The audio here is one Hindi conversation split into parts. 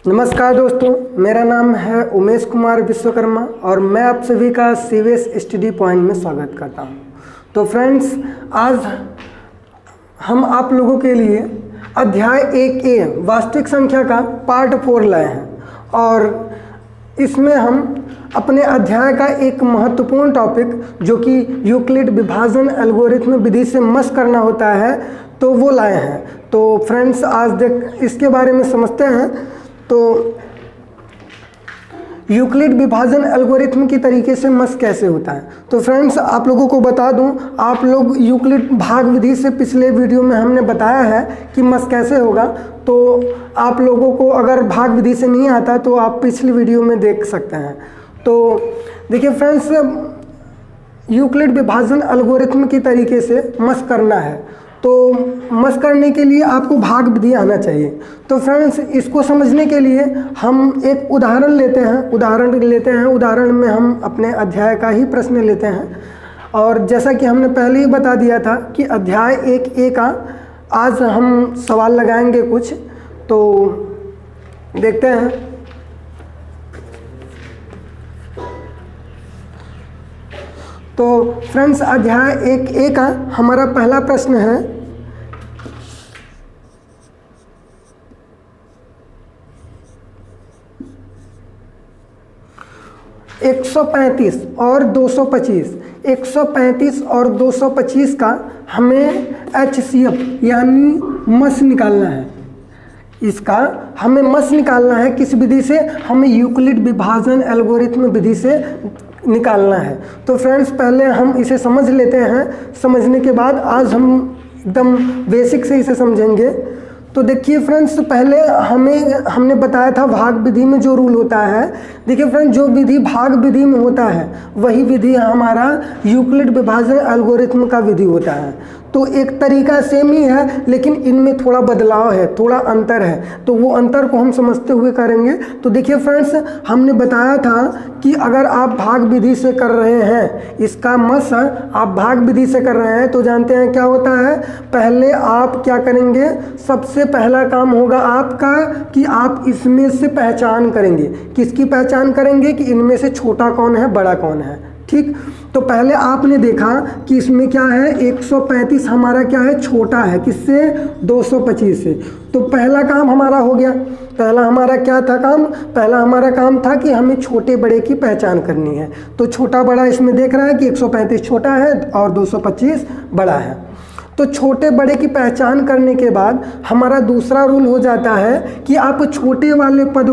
नमस्कार दोस्तों, मेरा नाम है उमेश कुमार विश्वकर्मा और मैं आप सभी का सीवीएस स्टडी पॉइंट में स्वागत करता हूं। तो फ्रेंड्स, आज हम आप लोगों के लिए अध्याय 1A वास्तविक संख्या का पार्ट 4 लाए हैं और इसमें हम अपने अध्याय का एक महत्वपूर्ण टॉपिक जो कि यूक्लिड विभाजन एल्गोरिथम विधि से मस करना होता है तो वो लाए हैं। तो फ्रेंड्स, आज इसके बारे में समझते हैं। तो यूक्लिड विभाजन एल्गोरिथम की तरीके से मस कैसे होता है। तो फ्रेंड्स, आप लोगों को बता दूं, आप लोग यूक्लिड भाग विधि से पिछले वीडियो में हमने बताया है कि मस कैसे होगा। तो आप लोगों को अगर भाग विधि से नहीं आता तो आप पिछली वीडियो में देख सकते हैं। तो देखिए फ्रेंड्स, यूक्लिड विभाजन एल्गोरिथम की तरीके से मस करना है तो मस करने के लिए आपको भाग विधि आना चाहिए। तो फ्रेंड्स, इसको समझने के लिए हम एक उदाहरण लेते हैं। उदाहरण में हम अपने अध्याय का ही प्रश्न लेते हैं और जैसा कि हमने पहले ही बता दिया था कि अध्याय 1A का आज हम सवाल लगाएंगे कुछ। तो देखते हैं। तो फ्रेंड्स, अध्याय 1A का हमारा पहला प्रश्न है, (135 और 225) 135 और 225 का हमें HCF यानी मस निकालना है। इसका हमें मस निकालना है। किस विधि से? हमें यूक्लिड विभाजन एल्गोरिथम विधि से निकालना है। तो फ्रेंड्स, पहले हम इसे समझ लेते हैं। समझने के बाद आज हम एकदम बेसिक से इसे समझेंगे। तो देखिए फ्रेंड्स, पहले हमने बताया था भाग विधि में जो रूल होता है। देखिए फ्रेंड्स, जो विधि भाग विधि में होता है वही विधि हमारा यूक्लिड विभाजन एल्गोरिथम का विधि होता है। तो एक तरीका सेम ही है लेकिन इनमें थोड़ा बदलाव है, थोड़ा अंतर है। तो वो अंतर को हम समझते हुए करेंगे। तो देखिए फ्रेंड्स, हमने बताया था कि अगर आप भाग विधि से कर रहे हैं, इसका मस आप भाग विधि से कर रहे हैं तो जानते हैं क्या होता है। पहले आप क्या करेंगे? सबसे पहला काम होगा आपका कि आप इसमें से पहचान करेंगे। किसकी पहचान करेंगे? कि इनमें से छोटा कौन है, बड़ा कौन है। ठीक, तो पहले आपने देखा कि इसमें क्या है, 135 हमारा क्या है, छोटा है। किससे? 225 से। तो पहला काम हमारा हो गया। पहला हमारा क्या था काम? पहला हमारा काम था कि हमें छोटे बड़े की पहचान करनी है। तो छोटा बड़ा इसमें देख रहा है कि 135 छोटा है और 225 बड़ा है। तो छोटे बड़े की पहचान करने के बाद हमारा दूसरा रूल हो जाता है कि आप छोटे वाले पद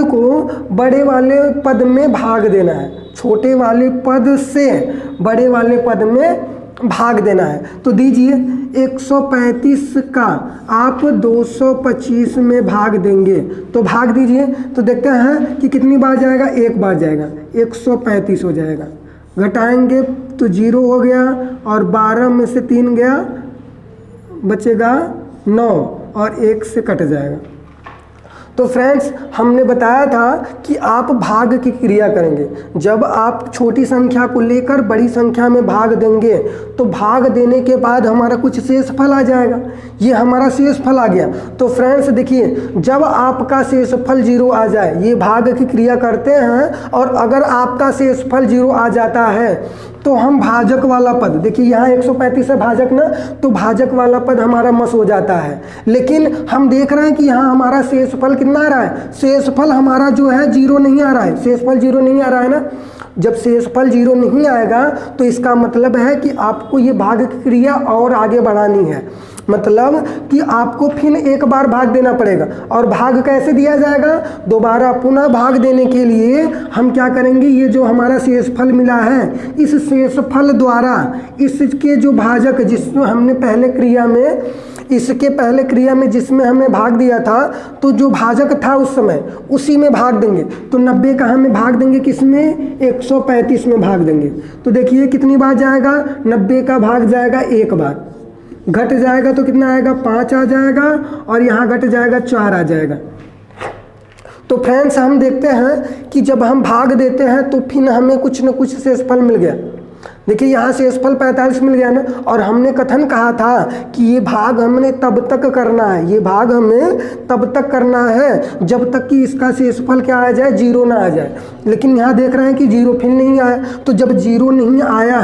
को बड़े वाले पद में भाग देना है। छोटे वाले पद से बड़े वाले पद में भाग देना है। तो दीजिए, 135 का आप 225 में भाग देंगे। तो भाग दीजिए। तो देखते हैं कि कितनी बार जाएगा। एक बार जाएगा, 135 हो जाएगा। घटाएंगे तो 0 हो गया और 12 में से 3 गया, बचेगा 9 और 1 से कट जाएगा। तो फ्रेंड्स, हमने बताया था कि आप भाग की क्रिया करेंगे। जब आप छोटी संख्या को लेकर बड़ी संख्या में भाग देंगे तो भाग देने के बाद हमारा कुछ शेष फल आ जाएगा। ये हमारा शेष फल आ गया। तो फ्रेंड्स देखिए, जब आपका शेष फल 0 आ जाए, ये भाग की क्रिया करते हैं और अगर आपका शेष फल 0 आ जाता है तो हम भाजक वाला पद, देखिए यहाँ 135 है भाजक ना, तो भाजक वाला पद हमारा मस हो जाता है। लेकिन हम देख रहे हैं कि यहाँ हमारा शेषफल कितना आ रहा है। शेषफल हमारा जो है 0 नहीं आ रहा है। शेषफल 0 नहीं आ रहा है ना। जब शेषफल 0 नहीं आएगा तो इसका मतलब है कि आपको ये भाग की क्रिया और आगे बढ़ानी है। मतलब कि आपको फिर एक बार भाग देना पड़ेगा। और भाग कैसे दिया जाएगा? दोबारा पुनः भाग देने के लिए हम क्या करेंगे, ये जो हमारा शेषफल मिला है, इस शेषफल द्वारा इसके जो भाजक जिसमें हमने पहले क्रिया में, इसके पहले क्रिया में जिसमें हमें भाग दिया था, तो जो भाजक था उस समय उसी में भाग देंगे। तो 90 का हमें भाग देंगे किसमें? 135 में भाग देंगे। तो देखिए कितनी बार जाएगा, 90 का भाग जाएगा एक बार, घट जाएगा तो कितना आएगा, 5 आ जाएगा और यहाँ घट जाएगा 4 आ जाएगा। तो फ्रेंड्स, हम देखते हैं कि जब हम भाग देते हैं तो फिर हमें कुछ न कुछ शेषफल मिल गया। देखिए यहाँ शेषफल 45 मिल गया ना, और हमने कथन कहा था कि ये भाग हमने तब तक करना है, ये भाग हमें तब तक करना है जब तक कि इसका शेषफल क्या आ जाए, 0 ना आ जाए। लेकिन यहाँ देख रहे हैं कि 0 फिर नहीं आया, तो जब 0 नहीं आया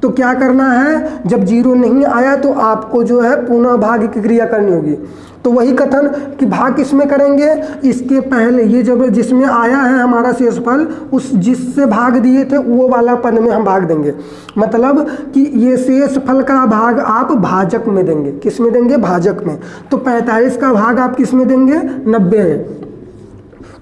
तो क्या करना है, जब 0 नहीं आया तो आपको जो है पुनः भाग की क्रिया करनी होगी। तो वही कथन कि भाग किसमें करेंगे, इसके पहले ये जब जिसमें आया है हमारा शेषफल, उस जिससे भाग दिए थे वो वाला पद में हम भाग देंगे। मतलब कि ये शेषफल का भाग आप भाजक में देंगे, किस में देंगे, भाजक में। तो 45 का भाग आप किस में देंगे, 90 में।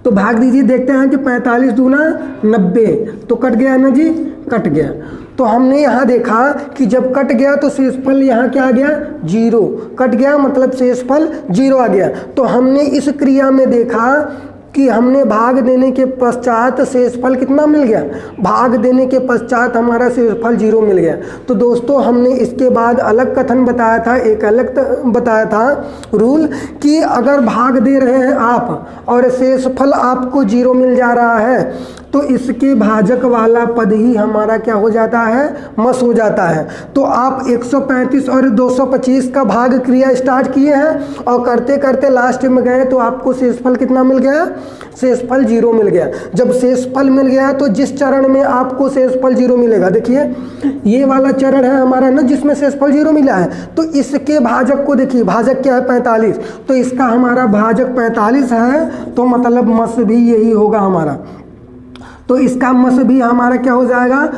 तो भाग दीजिए, देखते हैं कि 45 दूना 90, तो कट गया ना जी, कट गया। तो हमने यहाँ देखा कि जब कट गया तो शेषफल यहाँ क्या आ गया, 0 कट गया, मतलब शेषफल 0 आ गया। तो हमने इस क्रिया में देखा कि हमने भाग देने के पश्चात शेषफल कितना मिल गया, भाग देने के पश्चात हमारा शेषफल 0 मिल गया। तो दोस्तों हमने इसके बाद अलग कथन बताया था, एक अलग बताया था रूल कि अगर भाग दे रहे हैं आप और शेषफल आपको 0 मिल जा रहा है तो इसके भाजक वाला पद ही हमारा क्या हो जाता है, मस हो जाता है। तो आप 135 और 225 का भाग क्रिया स्टार्ट किए हैं और करते करते लास्ट में गए तो आपको शेषफल कितना मिल गया, शेषफल 0 मिल गया। जब शेषफल मिल गया तो जिस चरण में आपको शेषफल 0 मिलेगा, देखिए ये वाला चरण है हमारा ना जिसमें शेषफल 0 मिला है, तो इसके भाजक को देखिए, भाजक क्या है 45, तो इसका हमारा भाजक 45 है, तो मतलब मस भी यही होगा हमारा। तो इसका मस भी हमारा क्या हो जाएगा,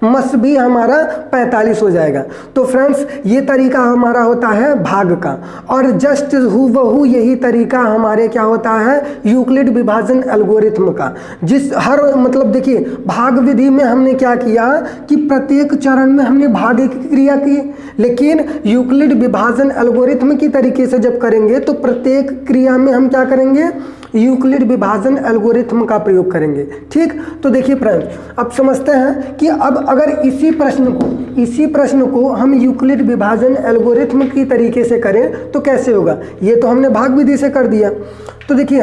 मस भी हमारा 45 हो जाएगा। तो फ्रेंड्स ये तरीका हमारा होता है भाग का, और जस्ट हूबहू यही तरीका हमारे क्या होता है, यूक्लिड विभाजन एल्गोरिथम का। जिस हर मतलब देखिए भाग विधि में हमने क्या किया कि प्रत्येक चरण में हमने भाग की क्रिया की, लेकिन यूक्लिड विभाजन एल्गोरिथम की तरीके से जब करेंगे तो प्रत्येक क्रिया में हम क्या करेंगे, यूक्लिड विभाजन एल्गोरिथम का प्रयोग करेंगे। ठीक, तो देखिए फ्रेंड्स अब समझते हैं कि अब अगर इसी प्रश्न को हम यूक्लिड विभाजन एल्गोरिथम की तरीके से करें तो कैसे होगा। ये तो हमने भाग विधि से कर दिया, तो देखिए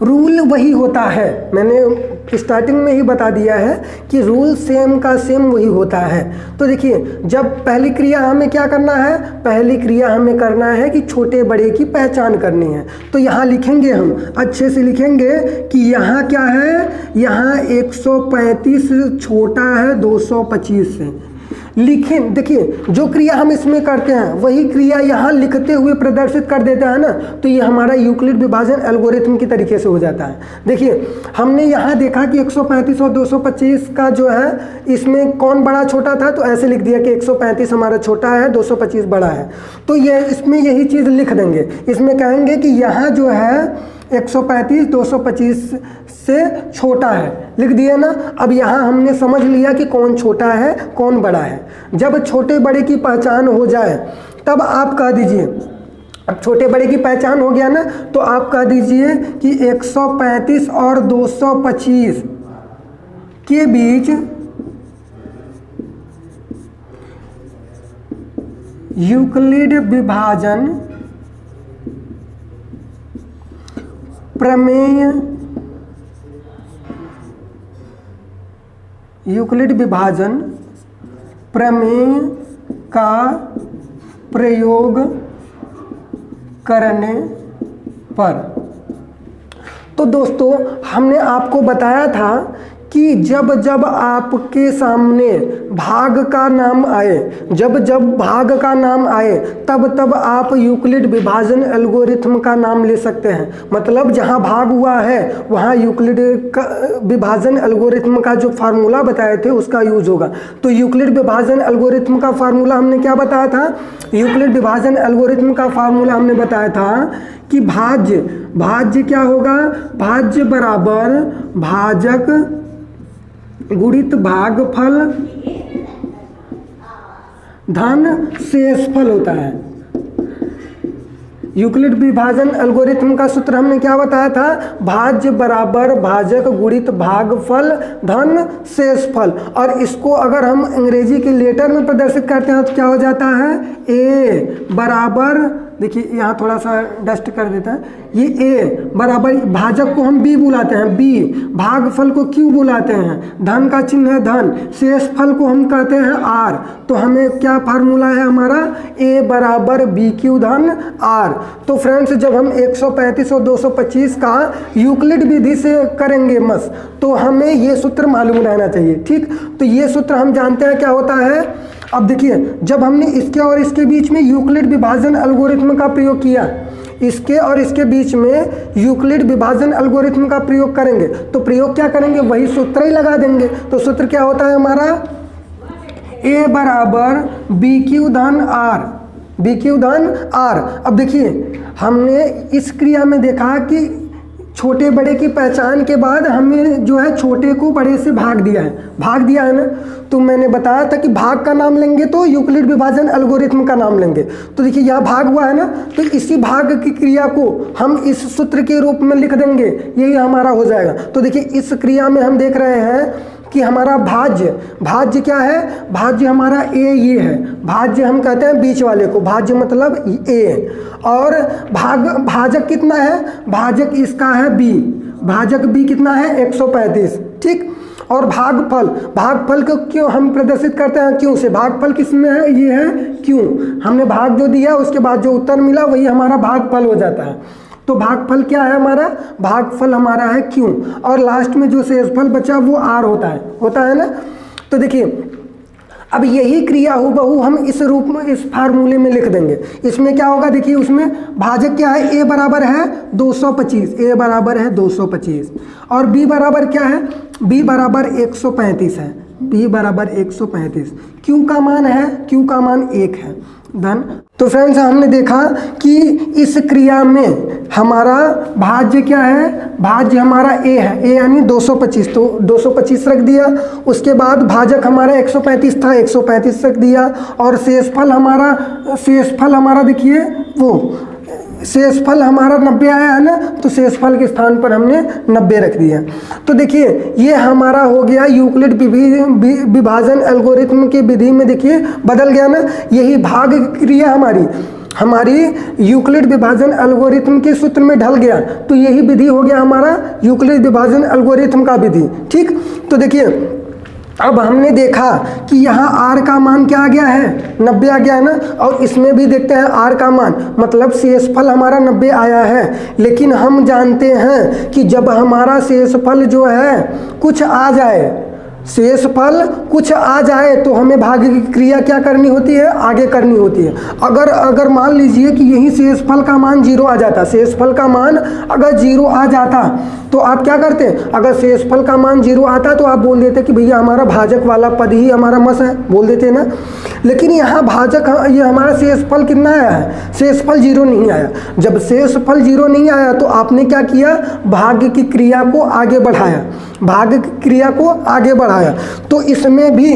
रूल वही होता है, मैंने स्टार्टिंग में ही बता दिया है कि रूल सेम का सेम वही होता है। तो देखिए जब पहली क्रिया हमें क्या करना है, पहली क्रिया हमें करना है कि छोटे बड़े की पहचान करनी है। तो यहाँ लिखेंगे, हम अच्छे से लिखेंगे कि यहाँ क्या है, यहाँ 135 छोटा है 225 से। लिखें, देखिए जो क्रिया हम इसमें करते हैं वही क्रिया यहाँ लिखते हुए प्रदर्शित कर देते हैं ना, तो ये हमारा यूक्लिड विभाजन एल्गोरिथम की तरीके से हो जाता है। देखिए हमने यहाँ देखा कि 135 और 225 का जो है इसमें कौन बड़ा छोटा था, तो ऐसे लिख दिया कि 135 हमारा छोटा है, 225 बड़ा है। तो ये इसमें यही चीज़ लिख देंगे, इसमें कहेंगे कि यहाँ जो है 135 225 से छोटा है, लिख दिए ना। अब यहाँ हमने समझ लिया कि कौन छोटा है कौन बड़ा है। जब छोटे बड़े की पहचान हो जाए तब आप कह दीजिए, अब छोटे बड़े की पहचान हो गया ना, तो आप कह दीजिए कि 135 और 225 के बीच यूक्लिड विभाजन प्रमेय, यूक्लिड विभाजन प्रमेय का प्रयोग करने पर। तो दोस्तों हमने आपको बताया था कि जब जब आपके सामने भाग का नाम आए, जब जब भाग का नाम आए तब तब आप यूक्लिड विभाजन एल्गोरिथम का नाम ले सकते हैं। मतलब जहां भाग हुआ है वहां यूक्लिड का विभाजन एल्गोरिथम का जो फार्मूला बताए थे उसका यूज होगा। तो यूक्लिड विभाजन एल्गोरिथम का फार्मूला हमने क्या बताया था, यूक्लिड विभाजन एल्गोरिथम का फार्मूला हमने बताया था कि भाज्य क्या होगा, भाज्य बराबर भाजक गुणित भागफल धन शेषफल होता है। यूक्लिड विभाजन एल्गोरिथम का सूत्र हमने क्या बताया था, भाज्य बराबर भाजक गुणित भागफल धन शेषफल। और इसको अगर हम अंग्रेजी के लेटर में प्रदर्शित करते हैं तो क्या हो जाता है, ए बराबर देखिए यहाँ थोड़ा सा डस्ट कर देता है, ये ए बराबर, भाजक को हम बी बुलाते हैं बी, भागफल को क्यू बुलाते हैं, धन का चिन्ह है धन, शेषफल को हम कहते हैं आर। तो हमें क्या फार्मूला है हमारा, ए बराबर बी क्यू धन आर। तो फ्रेंड्स जब हम 135 और 225 का यूक्लिड विधि से करेंगे मस, तो हमें ये सूत्र मालूम रहना चाहिए। ठीक, तो ये सूत्र हम जानते हैं क्या होता है। अब देखिए जब हमने इसके और इसके बीच में यूक्लिड विभाजन एल्गोरिथ्म का प्रयोग किया, इसके और इसके बीच में यूक्लिड विभाजन एल्गोरिथ्म का प्रयोग करेंगे, तो प्रयोग क्या करेंगे, वही सूत्र ही लगा देंगे। तो सूत्र क्या होता है हमारा, ए बराबर बी क्यू धन आर, बी क्यू धन आर। अब देखिए हमने इस क्रिया में देखा कि छोटे बड़े की पहचान के बाद हमें जो है छोटे को बड़े से भाग दिया है ना। तो मैंने बताया था कि भाग का नाम लेंगे तो यूक्लिड विभाजन एल्गोरिथ्म का नाम लेंगे। तो देखिए यहाँ भाग हुआ है ना, तो इसी भाग की क्रिया को हम इस सूत्र के रूप में लिख देंगे, यही हमारा हो जाएगा। तो देखिए इस क्रिया में हम देख रहे हैं कि हमारा भाज्य क्या है, भाज्य हमारा ए ये है, भाज्य हम कहते हैं बीच वाले को, भाज्य मतलब ए। और भाजक कितना है, भाजक इसका है बी, भाजक बी कितना है 135। ठीक, और भागफल को क्यों हम प्रदर्शित करते हैं, क्यों से, भागफल किस में है, ये है क्यों। हमने भाग जो दिया उसके बाद जो उत्तर मिला वही हमारा भागफल हो जाता है। तो भागफल क्या है हमारा, भागफल हमारा है क्यों, और लास्ट में जो शेषफल बचा वो आर होता है ना। तो देखिए अब यही क्रिया हुबहू हम इस रूप में इस फार्मूले में लिख देंगे। इसमें क्या होगा, देखिए उसमें भाजक क्या है, ए बराबर है 225, ए बराबर है 225, और बी बराबर क्या है, बी बराबर 135 है, बी बराबर 135। क्यू का मान है, क्यू का मान 1 है धन। तो फ्रेंड्स हमने देखा कि इस क्रिया में हमारा भाज्य क्या है, भाज्य हमारा ए है, ए यानी 225, तो 225 रख दिया। उसके बाद भाजक हमारा 135 था, 135 रख दिया। और शेषफल हमारा देखिए वो शेषफल हमारा 90 आया है ना, तो शेषफल के स्थान पर हमने 90 रख दिया। तो देखिए ये हमारा हो गया यूक्लिड विभाजन एल्गोरिथ्म की विधि में, देखिए बदल गया ना, यही भाग क्रिया हमारी यूक्लिड विभाजन एल्गोरिथ्म के सूत्र में ढल गया। तो यही विधि हो गया हमारा यूक्लिड विभाजन एल्गोरिथ्म का विधि। ठीक, तो देखिए अब हमने देखा कि यहाँ r का मान क्या आ गया है, 90 आ गया है ना। और इसमें भी देखते हैं r का मान, मतलब शेषफल हमारा 90 आया है। लेकिन हम जानते हैं कि जब हमारा शेषफल जो है कुछ आ जाए, शेषफल कुछ आ जाए तो हमें भाग की क्रिया क्या करनी होती है, आगे करनी होती है। अगर मान लीजिए कि यही शेषफल का मान 0 आ जाता, शेषफल का मान अगर 0 आ जाता तो आप क्या करते, अगर शेषफल का मान 0 आता तो आप बोल देते कि भैया हमारा भाजक वाला पद ही हमारा मस है, बोल देते ना। लेकिन यहाँ भाजक, ये हमारा शेषफल कितना आया है, शेषफल 0 नहीं आया। जब शेषफल 0 नहीं आया तो आपने क्या किया, भाग की क्रिया को आगे बढ़ाया, भाग की क्रिया को आगे बढ़ाया। तो इसमें भी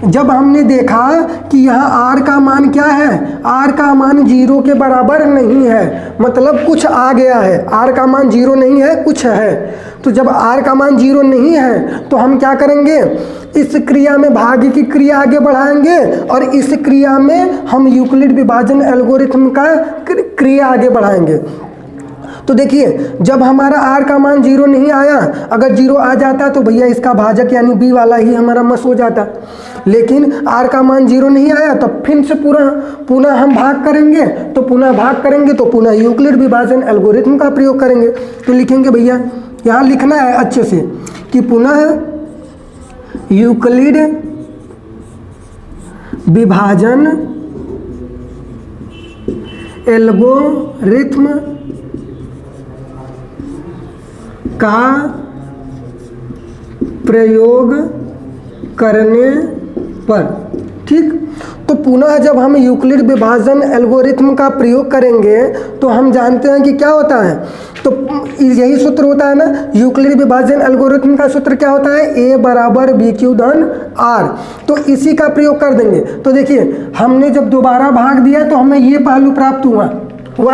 जब हमने देखा कि यहाँ r का मान क्या है, r का मान 0 के बराबर नहीं है, मतलब कुछ आ गया है, r का मान 0 नहीं है, कुछ है। तो जब r का मान 0 नहीं है तो हम क्या करेंगे, इस क्रिया में भाग की क्रिया आगे बढ़ाएंगे और इस क्रिया में हम यूक्लिड विभाजन एल्गोरिथ्म का क्रिया आगे बढ़ाएंगे। तो देखिए जब हमारा r का मान 0 नहीं आया, अगर 0 आ जाता तो भैया इसका भाजक यानी b वाला ही हमारा मस हो जाता। लेकिन r का मान 0 नहीं आया तो फिर से पुनः हम भाग करेंगे, तो पुनः यूक्लिड विभाजन एल्गोरिथ्म का प्रयोग करेंगे। तो लिखेंगे भैया, यहाँ लिखना है अच्छे से कि पुनः यूक्लिड विभाजन एल्गोरिथ्म का प्रयोग करने पर। ठीक, तो पुनः जब हम यूक्लिड विभाजन एल्गोरिथ्म का प्रयोग करेंगे तो हम जानते हैं कि क्या होता है, तो यही सूत्र होता है ना, यूक्लिड विभाजन एल्गोरिथ्म का सूत्र क्या होता है, a बराबर बी क्यू धन r। तो इसी का प्रयोग कर देंगे। तो देखिए हमने जब दोबारा भाग दिया तो हमें ये पहलू प्राप्त हुआ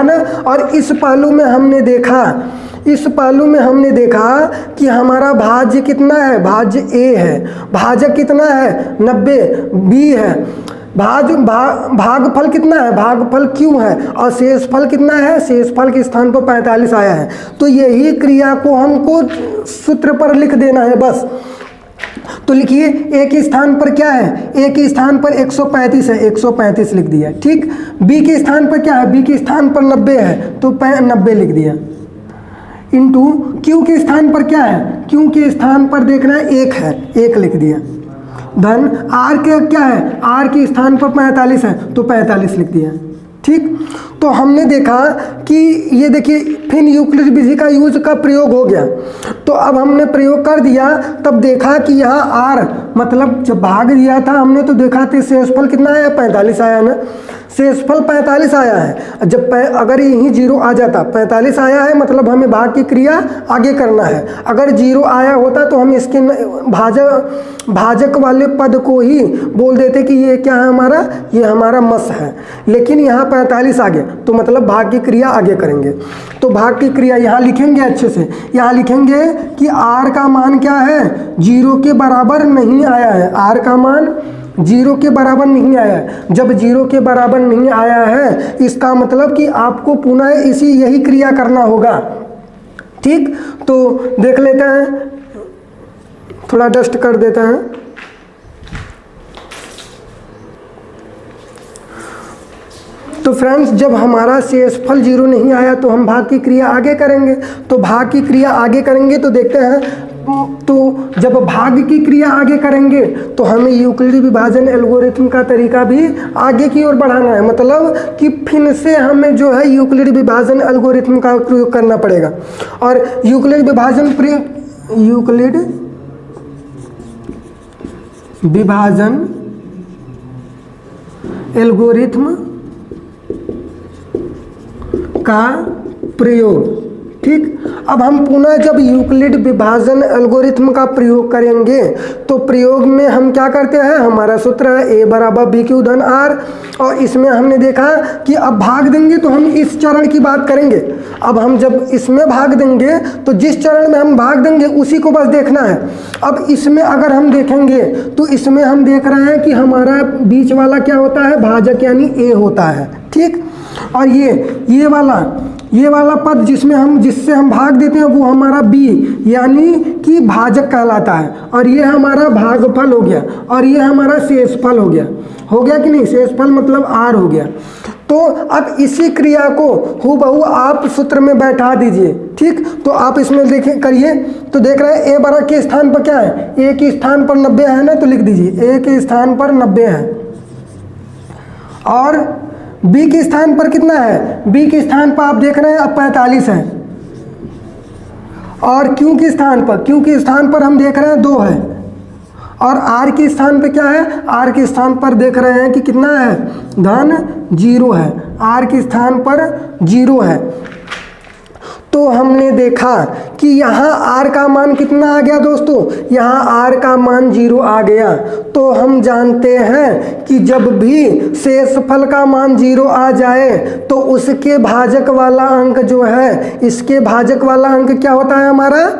ना, और इस पहलू में हमने देखा कि हमारा भाज्य कितना है, भाज्य a है, भाजक कितना है 90, b है, भागफल कितना है, भागफल क्यों है, और शेषफल कितना है, शेषफल के स्थान पर 45 आया है। तो यही क्रिया को हमको सूत्र पर लिख देना है बस। तो लिखिए ए के स्थान पर क्या है, ए के स्थान पर 135 है, 135 लिख दिया। ठीक, बी के स्थान पर क्या है, बी के स्थान पर 90 है तो 90 लिख दिया। इंटू क्यू के स्थान पर क्या है, क्यू के स्थान पर देखना है 1 है, 1 लिख दिया। धन आर के क्या है, आर के स्थान पर 45 है तो 45 लिख दिया। ठीक, तो हमने देखा कि ये देखिए फिर यूक्लिड विधि का यूज का प्रयोग हो गया। तो अब हमने प्रयोग कर दिया, तब देखा कि यहाँ आर मतलब जब भाग दिया था हमने तो देखा था शेषफल कितना आया, 45 आया ना, शेषफल 45 आया है। जब अगर यहीं 0 आ जाता, 45 आया है मतलब हमें भाग की क्रिया आगे करना है। अगर 0 आया होता तो हम इसके भाजक वाले पद को ही बोल देते कि ये क्या है हमारा, ये हमारा मस है। लेकिन यहाँ 45 आ गया तो मतलब भाग की क्रिया आगे करेंगे। तो भाग की क्रिया यहाँ लिखेंगे अच्छे से, यहाँ लिखेंगे कि आर का मान क्या है, 0 के बराबर नहीं आया है, आर का मान 0 के बराबर नहीं आया है। जब 0 के बराबर नहीं आया है इसका मतलब कि आपको पुनः यही क्रिया करना होगा। ठीक, तो देख लेते हैं, थोड़ा डस्ट कर देते हैं। तो फ्रेंड्स जब हमारा शेषफल 0 नहीं आया तो हम भाग की क्रिया आगे करेंगे। तो भाग की क्रिया आगे करेंगे तो देखते हैं, तो जब भाग की क्रिया आगे करेंगे तो हमें यूक्लिड विभाजन एल्गोरिथम का तरीका भी आगे की ओर बढ़ाना है। मतलब कि फिर से हमें जो है यूक्लिड विभाजन एल्गोरिथम का प्रयोग करना पड़ेगा। और यूक्लिड विभाजन एल्गोरिथम का प्रयोग। ठीक, अब हम पुनः जब यूक्लिड विभाजन एल्गोरिथम का प्रयोग करेंगे तो प्रयोग में हम क्या करते हैं, हमारा सूत्र है a बराबर बी क्यू धन आर। और इसमें हमने देखा कि अब भाग देंगे तो हम इस चरण की बात करेंगे। अब हम जब इसमें भाग देंगे तो जिस चरण में हम भाग देंगे उसी को बस देखना है। अब इसमें अगर हम देखेंगे तो इसमें हम देख रहे हैं कि हमारा बीच वाला क्या होता है, भाजक यानी a होता है। ठीक, और ये वाला पद जिससे हम भाग देते हैं वो हमारा b यानी कि भाजक कहलाता है। और ये हमारा भागफल हो गया और ये हमारा शेषफल हो गया कि नहीं, शेषफल मतलब r हो गया। तो अब इसी क्रिया को हूबहू आप सूत्र में बैठा दीजिए। ठीक, तो आप इसमें देखें करिए तो देख रहे हैं a बराबर के स्थान पर क्या है, a के स्थान पर 90 है ना, तो लिख दीजिए a के स्थान पर 90 है। और b के स्थान पर कितना है, b के स्थान पर आप देख रहे हैं अब 45 है। और q के स्थान पर हम देख रहे हैं 2 है। और r के स्थान पे क्या है, r के स्थान पर देख रहे हैं कि कितना है, धन 0 है, r के स्थान पर 0 है। तो हमने देखा कि यहाँ r का मान कितना आ गया दोस्तों, यहाँ r का मान 0 आ गया। तो हम जानते हैं कि जब भी शेषफल का मान 0 आ जाए तो उसके भाजक वाला अंक जो है, इसके भाजक वाला अंक क्या होता है हमारा,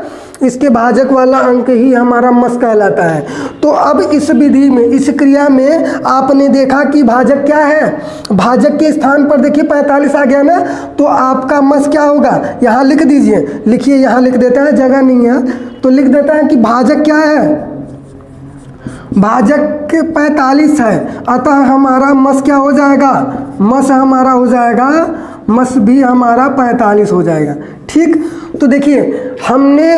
इसके भाजक वाला अंक ही हमारा मस कहलाता है। तो अब इस विधि में, इस क्रिया में आपने देखा कि भाजक क्या है, भाजक के स्थान पर देखिए 45 आ गया ना, तो आपका मस क्या होगा, यहाँ लिख दीजिए, लिखिए यहाँ लिख देता है, जगह नहीं है तो लिख देता है कि भाजक क्या है, भाजक 45 है। अतः हमारा मस क्या हो जाएगा, मस हमारा हो जाएगा, मस भी हमारा 45 हो जाएगा। ठीक, तो देखिए हमने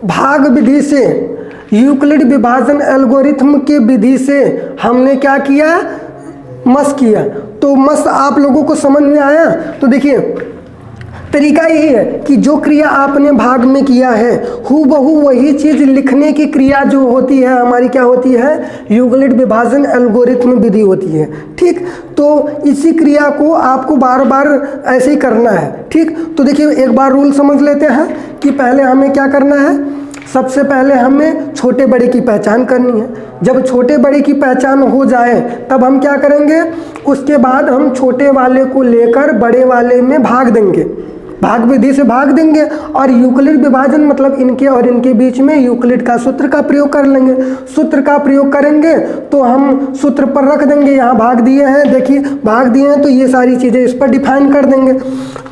भाग विधि से, यूक्लिड विभाजन एल्गोरिथम के विधि से हमने क्या किया, मस किया। तो मस आप लोगों को समझ में आया। तो देखिए तरीका यही है कि जो क्रिया आपने भाग में किया है हूबहू वही चीज़ लिखने की क्रिया जो होती है हमारी क्या होती है, यूक्लिड विभाजन एल्गोरिथम विधि होती है। ठीक, तो इसी क्रिया को आपको बार बार ऐसे ही करना है। ठीक, तो देखिए एक बार रूल समझ लेते हैं कि पहले हमें क्या करना है, सबसे पहले हमें छोटे बड़े की पहचान करनी है। जब छोटे बड़े की पहचान हो जाए तब हम क्या करेंगे, उसके बाद हम छोटे वाले को लेकर बड़े वाले में भाग देंगे। भाग विधि से भाग देंगे और यूक्लिड विभाजन मतलब इनके और इनके बीच में यूक्लिड का सूत्र का प्रयोग कर लेंगे। सूत्र का प्रयोग करेंगे तो हम सूत्र पर रख देंगे, यहाँ भाग दिए हैं, देखिए भाग दिए हैं तो ये सारी चीज़ें इस पर डिफाइन कर देंगे।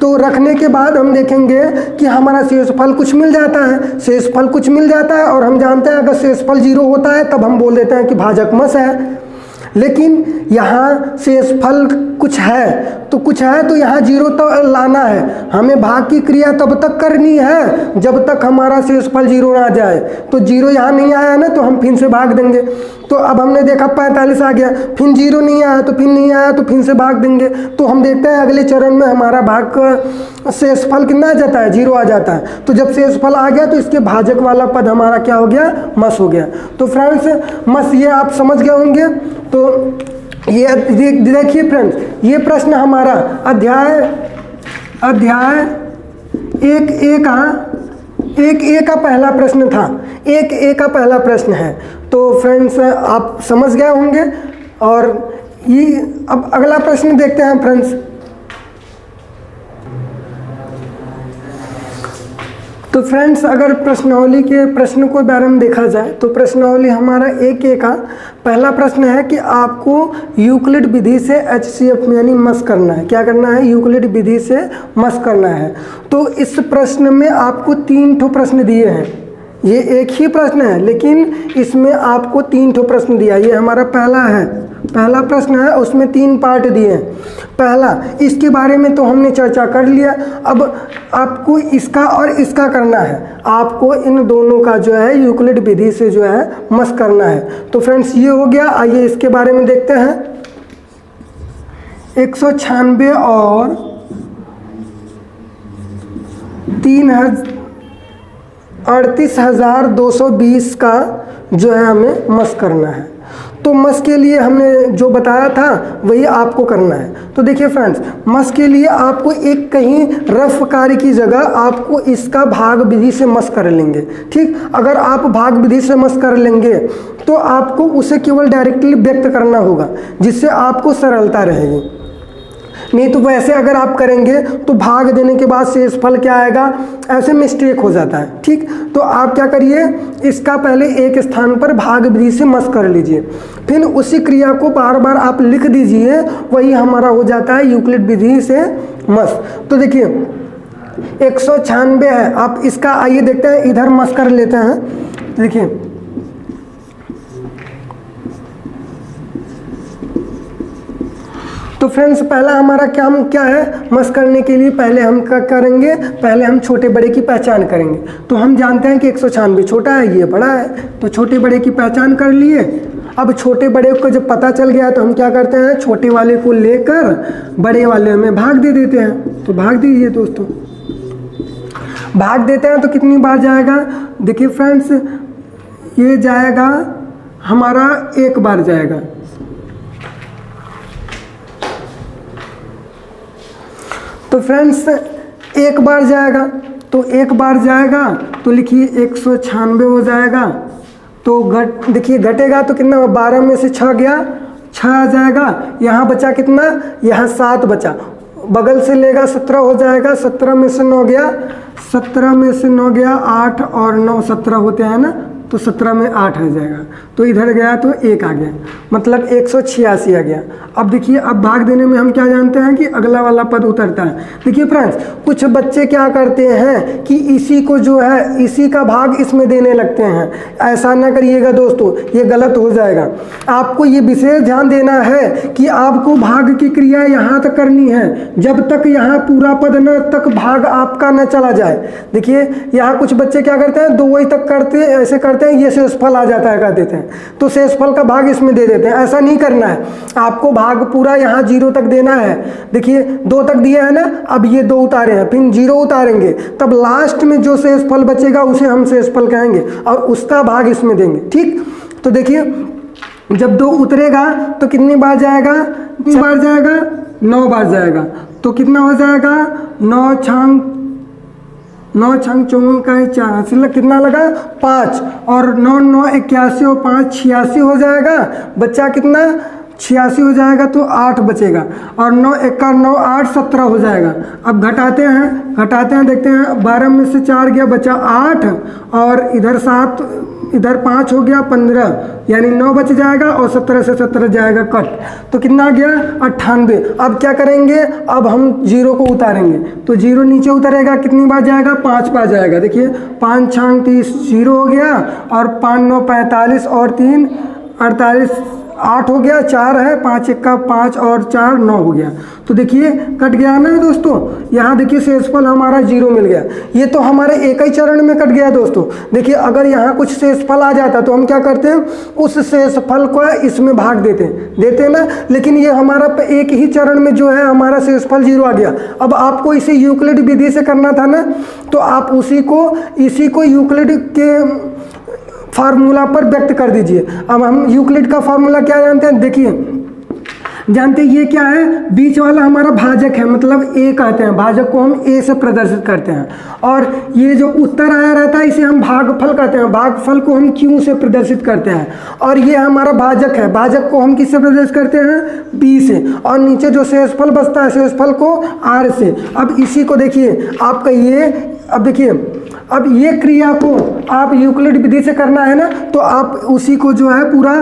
तो रखने के बाद हम देखेंगे कि हमारा शेषफल कुछ मिल जाता है, शेषफल कुछ मिल जाता है और हम जानते हैं अगर शेषफल 0 होता है तब हम बोल देते हैं कि भाजक मस है। लेकिन यहाँ शेषफल कुछ है तो यहाँ 0 तो लाना है, हमें भाग की क्रिया तब तक करनी है जब तक हमारा शेषफल 0 ना जाए। तो 0 यहाँ नहीं आया ना तो हम फिर से भाग देंगे। तो अब हमने देखा 45 आ गया, फिर 0 नहीं आया तो फिर नहीं आया तो फिर से भाग देंगे। तो हम देखते हैं अगले चरण में हमारा भाग का शेषफल कितना आ जाता है, 0 आ जाता है। तो जब शेषफल आ गया तो इसके भाजक वाला पद हमारा क्या हो गया, मस हो गया। तो फ्रेंड्स मस ये आप समझ गए होंगे। तो ये देखिए फ्रेंड्स, ये प्रश्न हमारा अध्याय 1A का पहला प्रश्न था, 1A का पहला प्रश्न है। तो फ्रेंड्स आप समझ गए होंगे। और ये अब अगला प्रश्न देखते हैं फ्रेंड्स। तो फ्रेंड्स अगर प्रश्नावली के प्रश्न को बारे में देखा जाए तो प्रश्नावली हमारा 1A का पहला प्रश्न है कि आपको यूक्लिड विधि से HCF यानी मस करना है। क्या करना है, यूक्लिड विधि से मस करना है। तो इस प्रश्न में आपको 3 ठो प्रश्न दिए हैं, ये एक ही प्रश्न है लेकिन इसमें आपको 3 ठो प्रश्न दिया। ये हमारा पहला प्रश्न है, उसमें 3 पार्ट दिए हैं। पहला इसके बारे में तो हमने चर्चा कर लिया। अब आपको इसका और इसका करना है, आपको इन दोनों का जो है यूक्लिड विधि से जो है मस करना है। तो फ्रेंड्स ये हो गया। आइए इसके बारे में देखते हैं। 196 और 38,220 का जो है हमें मस करना है। तो मस के लिए हमने जो बताया था वही आपको करना है। तो देखिए फ्रेंड्स, मस के लिए आपको एक कहीं रफ कार्य की जगह आपको इसका भाग विधि से मस कर लेंगे। ठीक, अगर आप भाग विधि से मस कर लेंगे तो आपको उसे केवल डायरेक्टली व्यक्त करना होगा, जिससे आपको सरलता रहेगी। नहीं तो वैसे अगर आप करेंगे तो भाग देने के बाद शेषफल क्या आएगा, ऐसे मिस्टेक हो जाता है। ठीक, तो आप क्या करिए, इसका पहले एक स्थान पर भाग विधि से मस कर लीजिए, फिर उसी क्रिया को बार बार आप लिख दीजिए, वही हमारा हो जाता है यूक्लिड विधि से मस। तो देखिए 196 है, आप इसका आइए देखते हैं, इधर मस कर लेते हैं। देखिए तो फ्रेंड्स पहला हमारा क्या है, मस करने के लिए पहले हम क्या करेंगे, पहले हम छोटे बड़े की पहचान करेंगे। तो हम जानते हैं कि 196 छोटा है, ये बड़ा है, तो छोटे बड़े की पहचान कर लिए। अब छोटे बड़े को जब पता चल गया तो हम क्या करते हैं, छोटे वाले को लेकर बड़े वाले में भाग दे देते हैं। तो भाग दीजिए दोस्तों, भाग देते हैं तो कितनी बार जाएगा, देखिए फ्रेंड्स ये जाएगा हमारा 1 बार जाएगा। तो फ्रेंड्स 1 बार जाएगा, तो 1 बार जाएगा तो लिखिए 196 हो जाएगा। तो देखिए घटेगा तो कितना, 12 में से 6 गया, 6 आ जाएगा। यहाँ बचा कितना, यहाँ 7 बचा, बगल से लेगा 17 हो जाएगा। 17 में से 9 गया, 17 में से 9 गया, 8 और 9 17 होते हैं ना, तो 17 में 8 आ जाएगा। तो इधर गया तो 1 आ गया, मतलब 186 आ गया। अब देखिए, अब भाग देने में हम क्या जानते हैं कि अगला वाला पद उतरता है। देखिए फ्रेंड्स, कुछ बच्चे क्या करते हैं कि इसी को जो है, इसी का भाग इसमें देने लगते हैं। ऐसा ना करिएगा दोस्तों, ये गलत हो जाएगा। आपको ये विशेष ध्यान देना है कि आपको भाग की क्रिया यहाँ तक करनी है, जब तक यहाँ पूरा पद न तक भाग आपका न चला जाए। देखिए यहाँ कुछ बच्चे क्या करते हैं, 2 ही तक करते, ऐसे करते हैं, ये शेषफल आ जाता है कह देते हैं, तो शेषफल का भाग इसमें दे देते हैं। ऐसा नहीं करना है, आपको भाग पूरा यहाँ 0 तक देना है। देखिए 2 तक दिए है ना, अब ये 2 उतारे हैं, फिर 0 उतारेंगे, तब लास्ट में जो शेषफल बचेगा उसे हम शेषफल कहेंगे और उसका भाग इसमें देंगे। ठीक, तो देखिए जब 2 उतरेगा तो कितनी बार जाएगा, 9 बार जाएगा, 9 बार जाएगा। तो कितना हो जाएगा, 9 छंग 54 का 4 कितना लगा, 5 और 9 9 81 और 5 86 हो जाएगा। बच्चा कितना, 86 हो जाएगा तो 8 बचेगा, और 9 1 9 8 17 हो जाएगा। अब घटाते हैं देखते हैं, 12 में से 4 गया, बचा 8, और इधर 7, इधर 5 हो गया 15, यानी 9 बच जाएगा, और 17 से 17 जाएगा कट, तो कितना गया 98। अब क्या करेंगे, अब हम 0 को उतारेंगे, तो 0 नीचे उतरेगा, कितनी बार जाएगा, 5 बार जाएगा। देखिए 5 छांग 30, 0 हो गया, और 5 9 45, और 3 48, 8 हो गया, 4 है, 5 1 5, और 4 9 हो गया। तो देखिए कट गया ना दोस्तों, यहाँ देखिए शेषफल हमारा 0 मिल गया। ये तो हमारे एक ही चरण में कट गया दोस्तों। देखिए अगर यहाँ कुछ शेषफल आ जाता तो हम क्या करते हैं, उस शेषफल को इसमें भाग देते ना, लेकिन ये हमारा एक ही चरण में जो है हमारा शेषफल 0 आ गया। अब आपको इसे यूक्लिड विधि से करना था ना, तो आप इसी को यूक्लिड के फार्मूला पर व्यक्त कर दीजिए। अब हम यूक्लिड का फार्मूला क्या जानते हैं, देखिए जानते हैं ये क्या है, बीच वाला हमारा भाजक है, मतलब a कहते हैं, भाजक को हम a से प्रदर्शित करते हैं, और ये जो उत्तर आया रहता है इसे हम भागफल कहते हैं, भागफल को हम q से प्रदर्शित करते हैं, और ये हमारा भाजक है, भाजक को हम किससे प्रदर्शित करते हैं, b से, और नीचे जो शेषफल बचता है शेषफल को r से। अब इसी को देखिए आपका ये, अब देखिए अब ये क्रिया को आप यूक्लिड विधि से करना है ना, तो आप उसी को जो है पूरा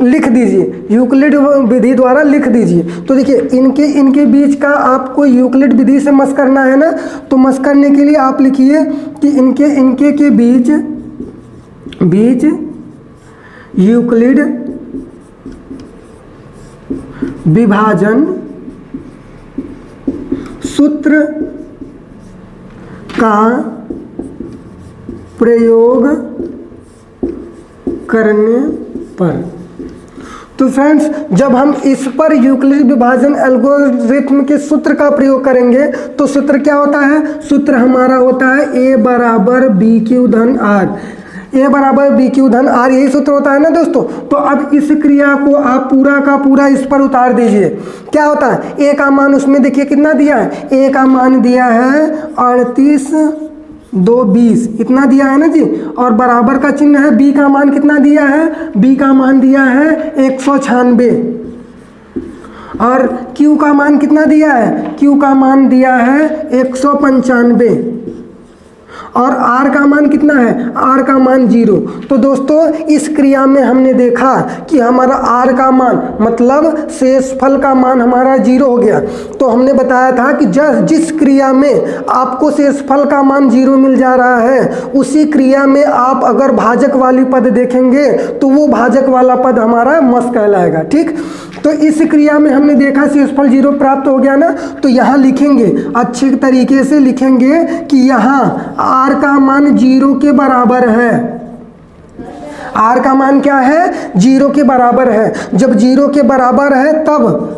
लिख दीजिए, यूक्लिड विधि द्वारा लिख दीजिए। तो देखिए इनके बीच का आपको यूक्लिड विधि से मस करना है ना, तो मस करने के लिए आप लिखिए कि इनके के बीच यूक्लिड विभाजन सूत्र का प्रयोग करने पर। तो फ्रेंड्स जब हम इस पर यूक्लिड विभाजन एल्गोरिथ्म के सूत्र का प्रयोग करेंगे तो सूत्र क्या होता है, सूत्र हमारा होता है a बराबर बी क्यू धन आर, a बराबर बी क्यू धन आर, यही सूत्र होता है ना दोस्तों। तो अब इस क्रिया को आप पूरा का पूरा इस पर उतार दीजिए। क्या होता है, a का मान उसमें देखिए कितना दिया है, a का मान दिया है 38 2 20, इतना दिया है ना जी, और बराबर का चिन्ह है, b का मान कितना दिया है, b का मान दिया है 196, और q का मान कितना दिया है, q का मान दिया है 195, और r का मान कितना है, r का मान 0। तो दोस्तों इस क्रिया में हमने देखा कि हमारा r का मान मतलब शेषफल का मान हमारा 0 हो गया। तो हमने बताया था कि जिस क्रिया में आपको शेषफल का मान 0 मिल जा रहा है, उसी क्रिया में आप अगर भाजक वाली पद देखेंगे तो वो भाजक वाला पद हमारा मस कहलाएगा। ठीक, तो इस क्रिया में हमने देखा शेषफल 0 प्राप्त हो गया ना, तो यहाँ लिखेंगे, अच्छे तरीके से लिखेंगे कि यहाँ r का मान 0 के बराबर है, r का मान क्या है, 0 के बराबर है। जब 0 के बराबर है तब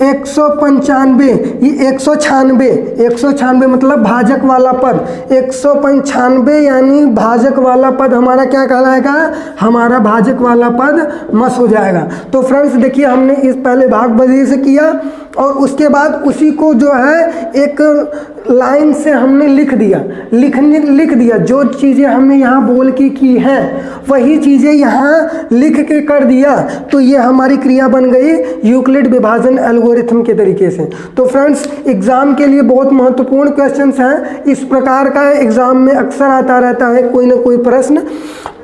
195, ये 196 मतलब भाजक वाला पद, 195 यानी भाजक वाला पद हमारा क्या कहलाएगा, हमारा भाजक वाला पद मस हो जाएगा। तो फ्रेंड्स देखिए हमने इस पहले भाग विधि से किया, और उसके बाद उसी को जो है एक लाइन से हमने लिख दिया, जो चीज़ें हमने यहाँ बोल के की हैं वही चीज़ें यहाँ लिख के कर दिया, तो ये हमारी क्रिया बन गई यूक्लिड विभाजन एल्गोरिथम के तरीके से। तो फ्रेंड्स एग्ज़ाम के लिए बहुत महत्वपूर्ण क्वेश्चंस हैं, इस प्रकार का एग्ज़ाम में अक्सर आता रहता है कोई ना कोई प्रश्न,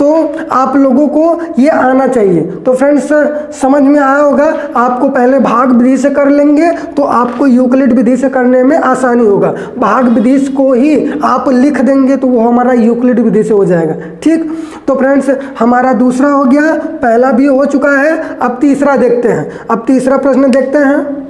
तो आप लोगों को ये आना चाहिए। तो फ्रेंड्स समझ में आया होगा, आपको पहले भाग विधि से कर लेंगे तो आपको यूक्लिड विधि से करने में आसानी होगा, भाग विधि को ही आप लिख देंगे तो वो हमारा यूक्लिड विधि से हो जाएगा। ठीक, तो फ्रेंड्स हमारा दूसरा हो गया, पहला भी हो चुका है, अब तीसरा देखते हैं। अब तीसरा प्रश्न देखते हैं।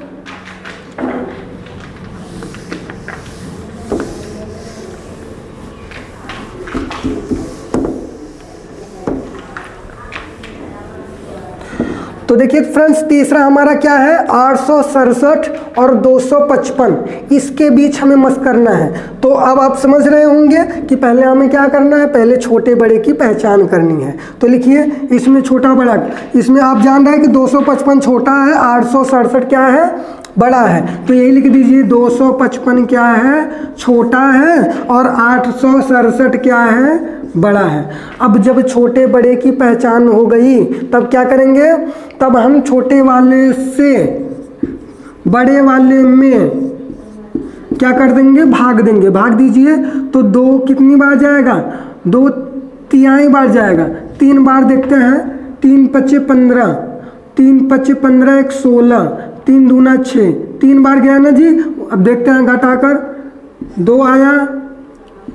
तो देखिए फ्रेंड्स तीसरा हमारा क्या है, 867 और 255, इसके बीच हमें मस करना है। तो अब आप समझ रहे होंगे कि पहले हमें क्या करना है, पहले छोटे बड़े की पहचान करनी है। तो लिखिए इसमें छोटा बड़ा, इसमें आप जान रहे हैं कि 255 छोटा है, 867 क्या है बड़ा है। तो यही लिख दीजिए 255 क्या है, छोटा है, और 867 क्या है, बड़ा है। अब जब छोटे बड़े की पहचान हो गई तब क्या करेंगे, तब हम छोटे वाले से बड़े वाले में क्या कर देंगे, भाग देंगे। भाग दीजिए तो 2 कितनी बार जाएगा, 2 तिहाई बार जाएगा। 3 बार देखते हैं, 3 पच्चे 15, 3 पच्चे 15, 1 16, 3 दूना 6, 3 बार गया ना जी। अब देखते हैं घटाकर, 2 आया,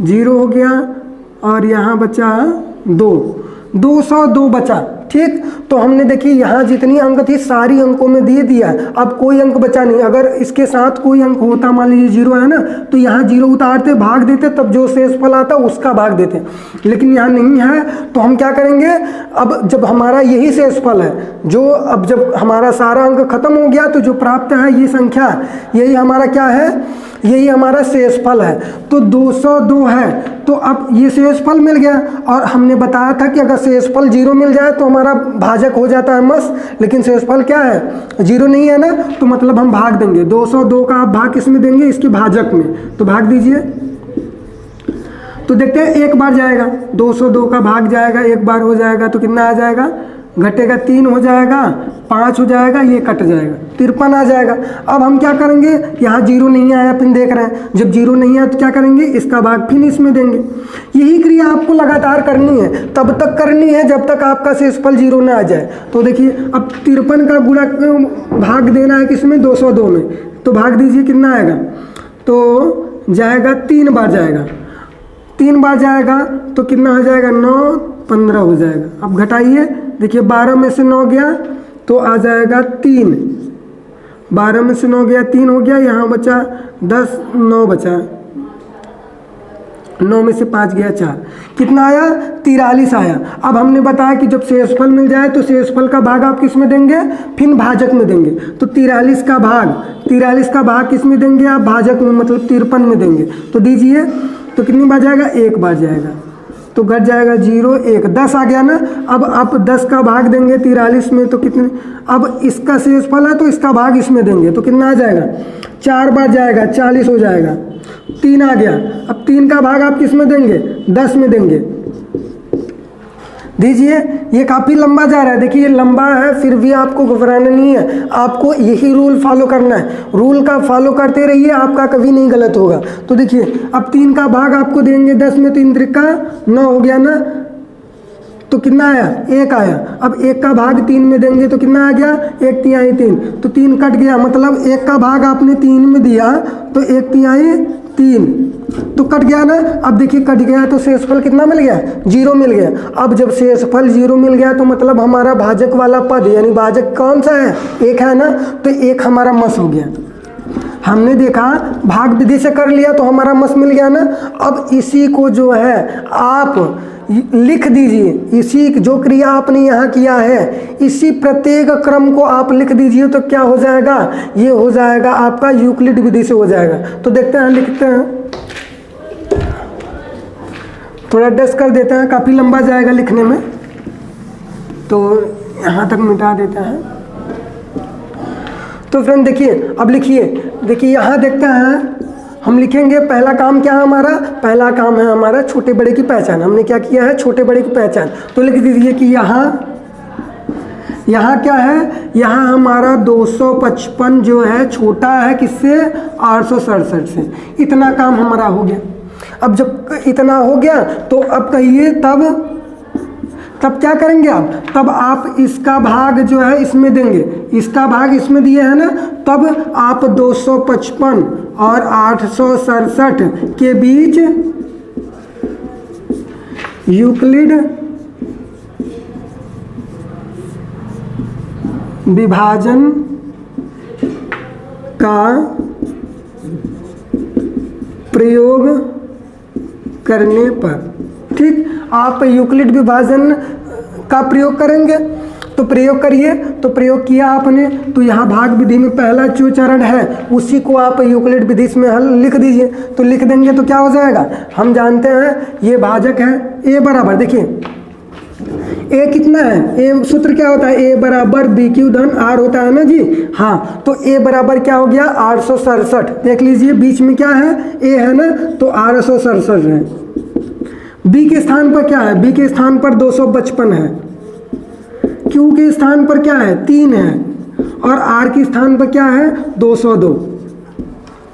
0 हो गया, और यहाँ बचा 2, 202 बचा। ठीक, तो हमने देखिए यहाँ जितनी अंक थी सारी अंकों में दे दिया। अब कोई अंक बचा नहीं। अगर इसके साथ कोई अंक होता, मान लीजिए 0 है ना, तो यहाँ 0 उतारते, भाग देते, तब जो शेषफल आता उसका भाग देते। लेकिन यहाँ नहीं है, तो हम क्या करेंगे, अब जब हमारा यही शेषफल है, जो अब जब हमारा सारा अंक खत्म हो गया तो जो प्राप्त है ये संख्या, यही हमारा क्या है, यही हमारा शेषफल है। तो 202 है, तो अब ये शेषफल मिल गया। और हमने बताया था कि अगर शेषफल 0 मिल जाए तो हमारा भाजक हो जाता है मस, लेकिन शेषफल क्या है, 0 नहीं है ना, तो मतलब हम भाग देंगे। 202 का आप भाग किसमें देंगे, इसके भाजक में। तो भाग दीजिए, तो देखते हैं 1 बार जाएगा, 202 का भाग जाएगा, 1 बार हो जाएगा तो कितना आ जाएगा, घटेगा 3 हो जाएगा, 5 हो जाएगा, ये कट जाएगा, 53 आ जाएगा। अब हम क्या करेंगे, यहाँ 0 नहीं आया, फिर देख रहे हैं, जब 0 नहीं आया तो क्या करेंगे, इसका भाग फिर इसमें देंगे। यही क्रिया आपको लगातार करनी है, तब तक करनी है जब तक आपका शेषफल 0 ना आ जाए। तो देखिए अब 53 का गुणा भाग देना है किसमें, 202 में। तो भाग दीजिए, कितना आएगा, तो जाएगा 3 बार जाएगा, 3 बार जाएगा तो कितना हो जाएगा, 9, 15 हो जाएगा। अब घटाइए, देखिए 12 में से 9 गया तो आ जाएगा 3, 12 में से 9 गया 3 हो गया, यहाँ बचा 10, 9 बचा, 9 में से 5 गया 4, कितना आया, 43 आया। अब हमने बताया कि जब शेषफल मिल जाए तो शेषफल का भाग आप किस में देंगे, फिर भाजक में देंगे। तो 43 का भाग किस में देंगे आप, भाजक में, मतलब 53 में देंगे। तो दीजिए, तो कितनी बार जाएगा, 1 बार जाएगा, तो घट जाएगा 0, 1, 10 आ गया ना। अब आप 10 का भाग देंगे 43 में तो कितने, अब इसका शेषफल है तो इसका भाग इसमें देंगे तो कितना आ जाएगा, 4 बार जाएगा, 40 हो जाएगा। 3 आ गया, अब 3 का भाग आप किस में देंगे, 10 में देंगे। दीजिए, ये काफ़ी लंबा जा रहा है, देखिए ये लंबा है, फिर भी आपको घबराना नहीं है, आपको यही रूल फॉलो करना है। रूल का फॉलो करते रहिए, आपका कभी नहीं गलत होगा। तो देखिए अब 3 का भाग आपको देंगे 10 में, 3 त्रिका 9 हो गया ना, तो कितना आया, 1 आया। अब 1 का भाग 3 में देंगे तो कितना आ गया, 1 तिहाई 3, तो 3 कट गया, मतलब 1 का भाग आपने 3 में दिया तो 1 तिहाई 3, तो कट गया ना। अब देखिए कट गया तो शेषफल कितना मिल गया, 0 मिल गया। अब जब शेषफल 0 मिल गया तो मतलब हमारा भाजक वाला पद, यानी भाजक कौन सा है, 1 है ना, तो 1 हमारा मस हो गया। हमने देखा भाग विधि से कर लिया तो हमारा मस मिल गया ना। अब इसी को जो है आप लिख दीजिए, इसी जो क्रिया आपने यहाँ किया है इसी प्रत्येक क्रम को आप लिख दीजिए, तो क्या हो जाएगा, ये हो जाएगा आपका यूक्लिड विधि से हो जाएगा। तो देखते हैं, लिखते हैं, थोड़ा डस्ट कर देते हैं, काफ़ी लंबा जाएगा लिखने में, तो यहाँ तक मिटा देते हैं। तो फ्रेंड देखिए, अब लिखिए, देखिए यहाँ देखते हैं, हम लिखेंगे पहला काम क्या है हमारा, पहला काम है हमारा छोटे बड़े की पहचान। हमने क्या किया है, छोटे बड़े की पहचान। तो लिख दीजिए कि यहाँ क्या है, यहाँ हमारा 255 जो है छोटा है किससे, 867 से। इतना काम हमारा हो गया। अब जब इतना हो गया तो अब कहिए तब क्या करेंगे आप, तब आप इसका भाग जो है इसमें देंगे, इसका भाग इसमें दिए है ना, तब आप 255 और 867 के बीच यूक्लिड विभाजन का प्रयोग करने पर, ठीक, आप यूक्लिड विभाजन का प्रयोग करेंगे। तो प्रयोग करिए, तो प्रयोग किया आपने, तो यहाँ भाग विधि में पहला जो चरण है उसी को आप यूक्लिड विधि में हल लिख दीजिए। तो लिख देंगे तो क्या हो जाएगा, हम जानते हैं ये भाजक है, ए बराबर, देखिए ए कितना है, ए सूत्र क्या होता है, ए बराबर बी क्यू धन आर होता है ना जी। हाँ, तो ए बराबर क्या हो गया 867। देख लीजिए बीच में क्या है, ए है ना, तो 867 है। बी के स्थान पर क्या है, बी के स्थान पर 255 है। क्यू के स्थान पर क्या है 3 है, और आर के स्थान पर क्या है 202।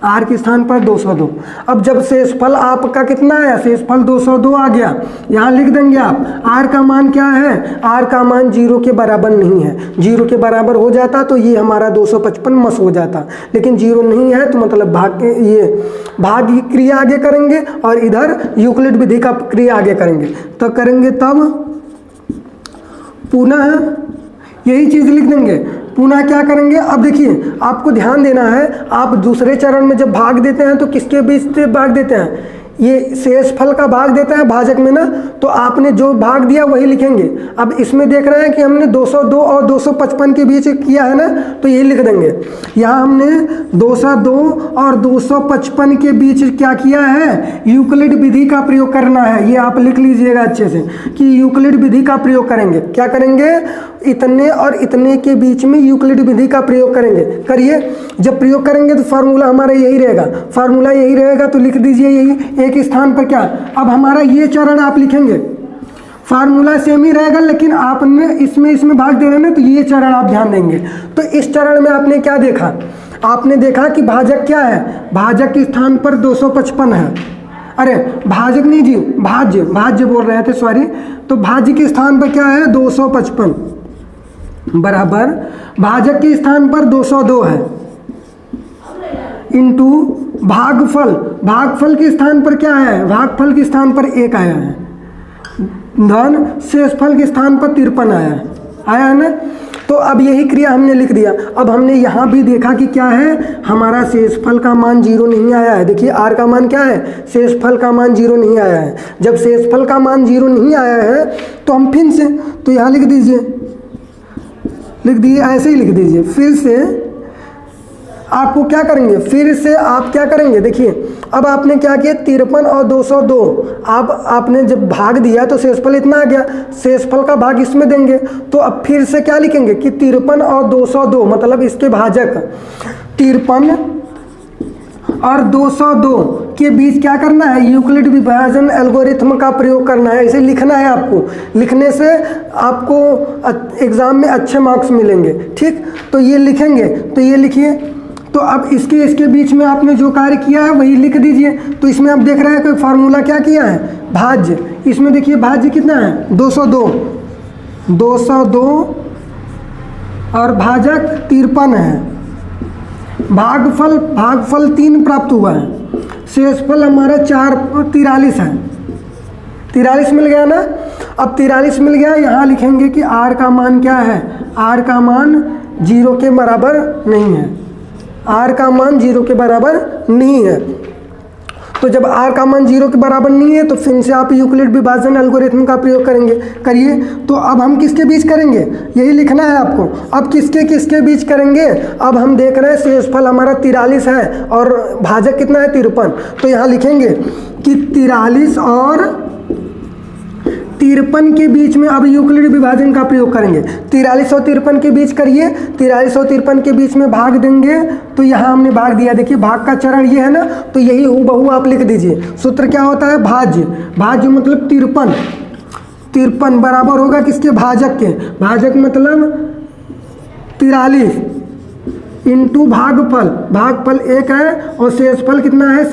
आर के स्थान पर 202। अब जब शेषफल आपका कितना आया, शेषफल 202 आ गया, यहाँ लिख देंगे आप आर का मान क्या है, आर का मान 0 के बराबर नहीं है। 0 के बराबर हो जाता तो ये हमारा 255 मस हो जाता, लेकिन 0 नहीं है, तो मतलब भाग की क्रिया आगे करेंगे और इधर यूक्लिड विधि का क्रिया आगे करेंगे। तो करेंगे तब पुनः यही चीज़ लिख देंगे। पुनः क्या करेंगे, अब देखिए आपको ध्यान देना है, आप दूसरे चरण में जब भाग देते हैं तो किसके बीच से भाग देते हैं, ये शेषफल का भाग देता है भाजक में ना, तो आपने जो भाग दिया वही लिखेंगे। अब इसमें देख रहे हैं कि हमने 202 और 255 के बीच किया है ना, तो यही लिख देंगे। यहाँ हमने 202 और 255 के बीच क्या किया है, यूक्लिड विधि का प्रयोग करना है। ये आप लिख लीजिएगा अच्छे से कि यूक्लिड विधि का प्रयोग करेंगे। क्या करेंगे, इतने और इतने के बीच में यूक्लिड विधि का प्रयोग करेंगे। करिए, जब प्रयोग करेंगे तो फार्मूला हमारा यही रहेगा, फार्मूला यही रहेगा, तो लिख दीजिए यही एक स्थान पर क्या। अब हमारा ये चरण आप लिखेंगे, फार्मूला सेम ही रहेगा, लेकिन आपने इसमें भाग दे रहे हैं, तो ये चरण आप ध्यान देंगे। तो इस चरण में आपने क्या देखा, आपने देखा कि भाजक क्या है, भाजक के स्थान पर 255 है। अरे भाजक नहीं जी, भाज्य बोल रहे थे, सॉरी। तो भाज्य के स्थान पर क्या है 255 बराबर भाजक के स्थान पर 202 है, इंटू भागफल के स्थान पर क्या है, भागफल के स्थान पर 1 आया है, धन शेषफल के स्थान पर 53 आया है ना। तो अब यही क्रिया हमने लिख दिया। अब हमने यहाँ भी देखा कि क्या है, हमारा शेषफल का मान 0 नहीं आया है। देखिए आर का मान क्या है, शेषफल का मान 0 नहीं आया है। जब शेषफल का मान 0 नहीं आया है तो हम फिर से, तो यहाँ लिख दीजिए, ऐसे ही लिख दीजिए। फिर से आपको क्या करेंगे, फिर से आप क्या करेंगे, देखिए अब आपने क्या किया 53 और 202, आपने जब भाग दिया तो शेषफल इतना आ गया, शेषफल का भाग इसमें देंगे। तो अब फिर से क्या लिखेंगे कि 53 और 202, मतलब इसके भाजक 53 और 202 के बीच क्या करना है, यूक्लिड विभाजन एल्गोरिथम का प्रयोग करना है। इसे लिखना है आपको, लिखने से आपको एग्जाम में अच्छे मार्क्स मिलेंगे। ठीक, तो ये लिखेंगे, तो ये लिखिए। तो अब इसके बीच में आपने जो कार्य किया है वही लिख दीजिए। तो इसमें आप देख रहे हैं कि फार्मूला क्या किया है, भाज्य। इसमें देखिए भाज्य कितना है 202 और भाजक 53 है। भागफल 3 प्राप्त हुआ है, शेषफल हमारा 43 है। 43 मिल गया ना। अब 43 मिल गया, यहाँ लिखेंगे कि आर का मान क्या है, आर का मान 0 के बराबर नहीं है, आर का मान 0 के बराबर नहीं है। तो जब आर का मान 0 के बराबर नहीं है तो फिर से आप यूक्लिड विभाजन एल्गोरिथम का प्रयोग करेंगे। करिए, तो अब हम किसके बीच करेंगे, यही लिखना है आपको। अब किसके बीच करेंगे, अब हम देख रहे हैं शेषफल हमारा 43 है और भाजक कितना है 53। तो यहाँ लिखेंगे कि 43 और 53 के बीच में अब यूक्लिड विभाजन का प्रयोग करेंगे। 43 और 53 के बीच करिए, 43 और 53 के बीच में भाग देंगे। तो यहाँ हमने भाग दिया, देखिए भाग का चरण ये है ना, तो यही हूबहू आप लिख दीजिए। सूत्र क्या होता है, भाज्य मतलब 53 बराबर होगा किसके, भाजक के। भाजक मतलब 43 इंटू भागफल 1 है और शेषफल कितना है